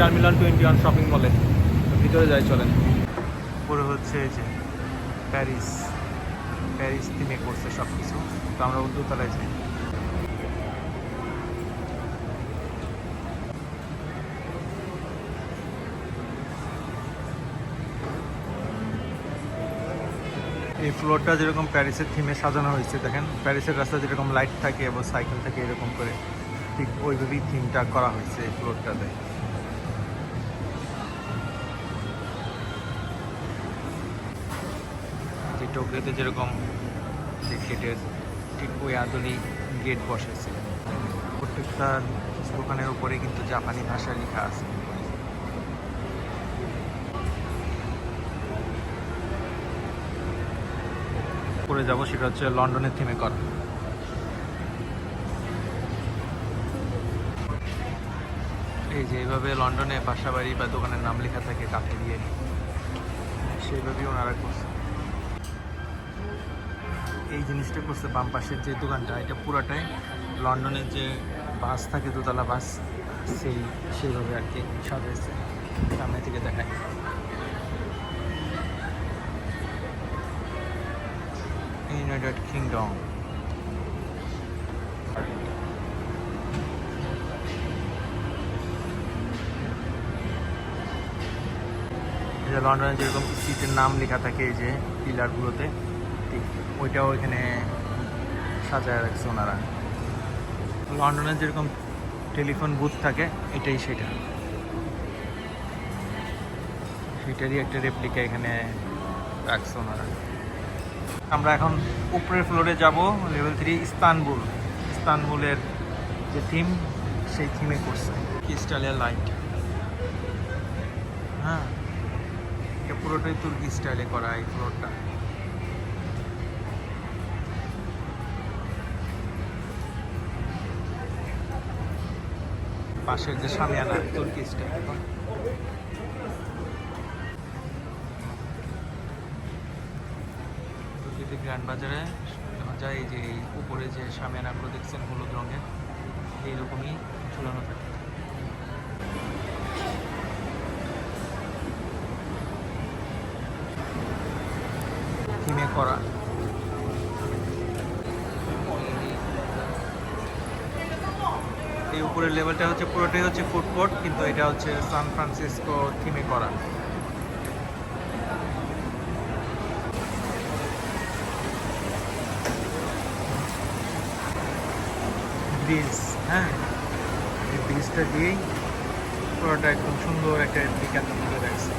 Terminal 21 shopping মলে। ভিতরে যাই চলেন। পুরো হচ্ছে এই যে প্যারিস প্যারিস থিমে করছে সব কিছু। তো আমরা দোতলায় যাই। এই ফ্লোরটা যেরকম প্যারিসের থিমে সাজানো হয়েছে দেখেন, প্যারিসের রাস্তায় যেরকম লাইট থাকে এবং সাইকেল থাকে এরকম করে ঠিক ওইভাবেই থিমটা করা হয়েছে এই ফ্লোরটাতে। যে টোকিওতে যেরকম যে গেটের ঠিক ওই আদলেই গেট বসেছে। প্রত্যেকটা দোকানের উপরে কিন্তু জাপানি ভাষায় লেখা আছে। পরে যাব সেটা হচ্ছে লন্ডনের থিমে করা। এই যে এইভাবে লন্ডনে বাসা বাড়ি বা দোকানের নাম লেখা থাকে কাঠে দিয়ে, সেইভাবেই ওনারা করছে। এই জিনিসটা করছে বাম পাশের যে দোকানটা, এটা পুরাটাই লন্ডনের যে বাস থাকে দোতলা বাস সেইভাবে আর কি সাজাইছে। সামনে থেকে দেখায় ইউনাইটেড কিংডম। লন্ডনে যেরকম স্ট্রিটের নাম লেখা থাকে এই যে পিলারগুলোতে, ঠিক ওইটাও এখানে সাজায় রাখছে ওনারা। লন্ডনের যেরকম টেলিফোন বুথ থাকে এটাই সেটারই একটা রেপ্লিকা এখানে রাখছে ওনারা। আমরা এখন উপরের ফ্লোরে যাব, লেভেল 3 ইস্তানবুলের যে থিম সেই থিমে করছে স্টাইলের লাইট। হ্যাঁ, এটা পুরোটাই তুর্কি স্টাইলে করা এই ফ্লোরটা। পাশের যে শামিয়ানা তুর্কি স্টাইল। তুর্কিতে গ্র্যান্ড বাজারে যখন যায় এই যে উপরে যে শামিয়ানাগুলো দেখছেন হলুদ রঙের, এইরকমই ঝুলানো থাকে। থিমে করা। এই উপরের লেভেলটা হচ্ছে পুরোটাই হচ্ছে ফুড কোর্ট, কিন্তু এটা হচ্ছে সান ফ্রান্সিসকো থিমে করা। ব্রিজ, হ্যাঁ, এই ব্রিজটা দিয়েই পুরোটা একদম সুন্দর একটা বিখ্যাত তুলে রাখছে।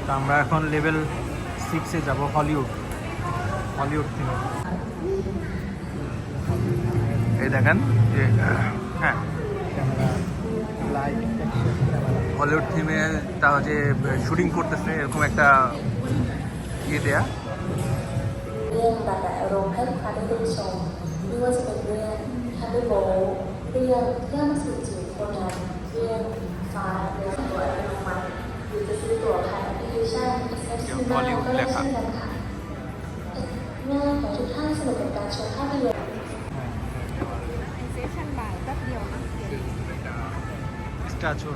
তো আমরা এখন লেভেল 6-এ যাব, হলিউড থিমে। এই দেখেন যে হ্যাঁ হলিউড থিমে তা যে শুটিং করতেছে এরকম একটা ইয়ে দেয়া। เรื่องแต่อารมณ์ให้ลูกค้าได้ดูชมไม่ว่าจะเป็นเรื่องฮันเดอร์โบว์เรื่องย่างสืบสวนโคนันเรื่องฟ้าเรื่องตัวอัตโนมัติหรือจะซื้อตั๋วผ่านแอปพลิเคชัน Access ก็ได้เช่นกันค่ะง่ายของทุกท่านสนุกกับการชมภาพยนตร์ เซสชั่นบ่ายแป๊บเดียวนะเดี๋ยว স্ট্যাচু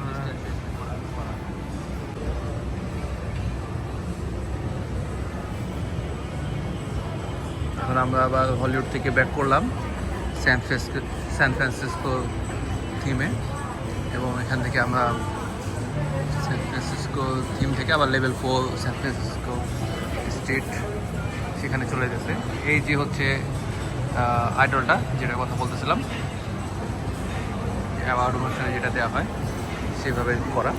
এখন আমরা আবার হলিউড থেকে ব্যাক করলাম স্যান ফ্রান্সিসকো থিমে, এবং এখান থেকে আমরা স্যান ফ্রান্সিসকো থিম থেকে আবার লেভেল 4 স্যান ফ্রান্সিসকো স্ট্রিট সেখানে চলে গেছে। এই যে হচ্ছে আইডলটা যেটা কথা বলতেছিলাম, অ্যাওয়ার্ড অনুষ্ঠানে যেটা দেওয়া হয় সেইভাবে করা।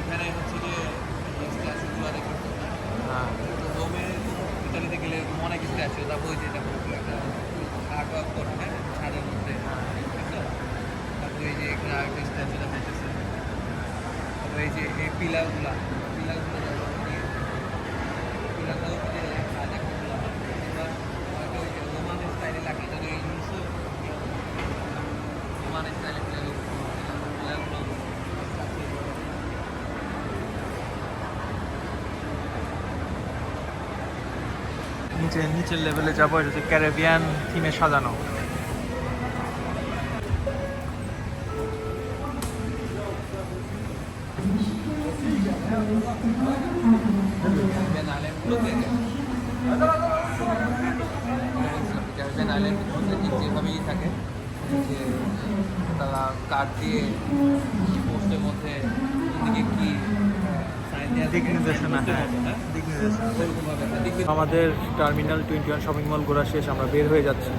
এখানে হচ্ছে যে স্ট্যাচুগুলো দেখুন, রোমে ইতালিতে গেলে অনেক স্ট্যাচু, তারপর ওই যে একটা আর্ট ওয়ার্ক করা হয় ছাদের মধ্যে, তারপর এই যে এখানে আরেকটা স্ট্যাচুটা পেয়েছে, তারপর এই যে এই পিলারগুলো রোমান স্টাইলে লাগে, যদি এই রোমান স্টাইলে পিলারগুলো নিচের লেভেলে যাবো, এটা হচ্ছে ক্যারিবিয়ান থিমে সাজানো। ক্যারিবিয়ান আইল্যান্ড যেভাবেই থাকে যে তারা কাঠ দিয়ে পোস্টের মধ্যে দিকে কি দিক নির্দেশনা, হ্যাঁ দিক নির্দেশনা। আমাদের টার্মিনাল 21 শপিং মল ঘোরা শেষ, আমরা বের হয়ে যাচ্ছি।